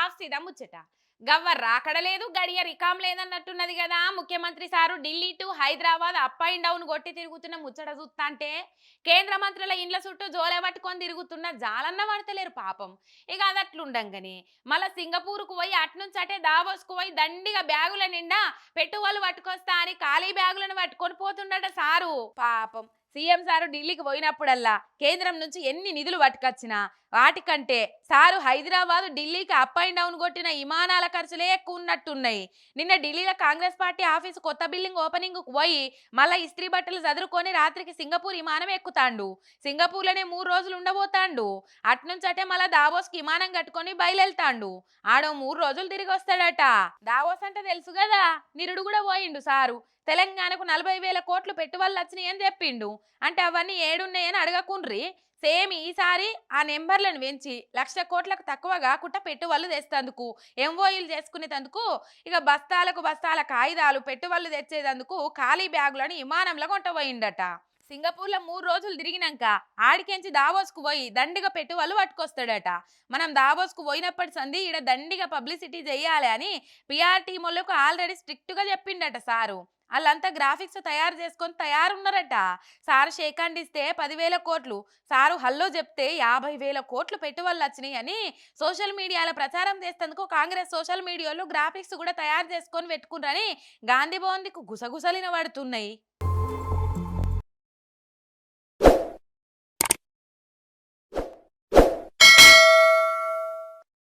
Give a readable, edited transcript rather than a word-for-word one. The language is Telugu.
సాఫ్ సీదా ముచ్చట. గవ్వ రాకడ లేదు, గడియ రికాం లేదన్నట్టున్నది కదా ముఖ్యమంత్రి sir. Delhi to Hyderabad up and down కొట్టి తిరుగుతున్న ముచ్చట చూస్తాంటే కేంద్ర మంత్రుల ఇండ్ల చుట్టూ జోలే పట్టుకొని తిరుగుతున్న జాలన్న పడతలేరు పాపం. ఇక అది అట్లుండంగానే మళ్ళా సింగపూర్కు పోయి అట్నుంచి అటే దావోస్కు పోయి దండిగా బ్యాగుల నిండా పెట్టుబడులు పట్టుకొస్తా అని ఖాళీ బ్యాగులను పట్టుకొని పోతుండట సారు పాపం. సీఎం సారు ఢిల్లీకి పోయినప్పుడల్లా కేంద్రం నుంచి ఎన్ని నిధులు పట్టుకొచ్చినా వాటికంటే సారు హైదరాబాద్ ఢిల్లీకి అప్ అండ్ డౌన్ కొట్టిన విమానాల ఖర్చులే ఎక్కువ ఉన్నట్టున్నాయి. నిన్న ఢిల్లీలో కాంగ్రెస్ పార్టీ ఆఫీసు కొత్త బిల్డింగ్ ఓపెనింగ్ పోయి మళ్ళా ఇస్త్రీ బట్టలు చదురుకొని రాత్రికి సింగపూర్ విమానం ఎక్కుతాండు. సింగపూర్లోనే 3 రోజులు ఉండబోతాండు. అట్నుంచటే మళ్ళా దావోస్కి విమానం కట్టుకొని బయలుతాండు. ఆడో 3 రోజులు తిరిగి వస్తాడట. దావోస్ అంటే తెలుసు కదా, నిరుడు కూడా పోయిండు సారు. తెలంగాణకు 40,000 కోట్లు పెట్టుబడులు వచ్చినాయని చెప్పిండు. అంటే అవన్నీ ఏడున్నాయని అడగకుండ్రి. సేమ్ ఈసారి ఆ నెంబర్లను పెంచి 1,00,000 కోట్లకు తక్కువ కాకుండా పెట్టుబడులు తెస్తేందుకు, ఎంఓఈలు చేసుకునేందుకు, ఇక బస్తాలకు బస్తాల కాగితాలు పెట్టుబడులు తెచ్చేందుకు ఖాళీ బ్యాగులను విమానంలో కొంటపోయిండట. సింగపూర్లో 3 రోజులు తిరిగినాక ఆడికెంచి దావోస్కు పోయి దండిగా పెట్టుబడులు పట్టుకొస్తాడట. మనం దావోస్కు పోయినప్పటి సంది ఈడ దండిగా పబ్లిసిటీ చేయాలి అని పిఆర్ టీములకు ఆల్రెడీ స్ట్రిక్ట్గా చెప్పిండట సారు. వాళ్ళంతా గ్రాఫిక్స్ తయారు చేసుకొని తయారున్నారట. సారు షేకాండ్ ఇస్తే 10,000 కోట్లు, సారు హల్లో చెప్తే 50,000 కోట్లు పెట్టుబడులు వచ్చినాయి అని సోషల్ మీడియాలో ప్రచారం చేసేందుకు కాంగ్రెస్ సోషల్ మీడియాలో గ్రాఫిక్స్ కూడా తయారు చేసుకొని పెట్టుకున్నారని గాంధీ భవన్కు గుసగుసలిన పడుతున్నాయి.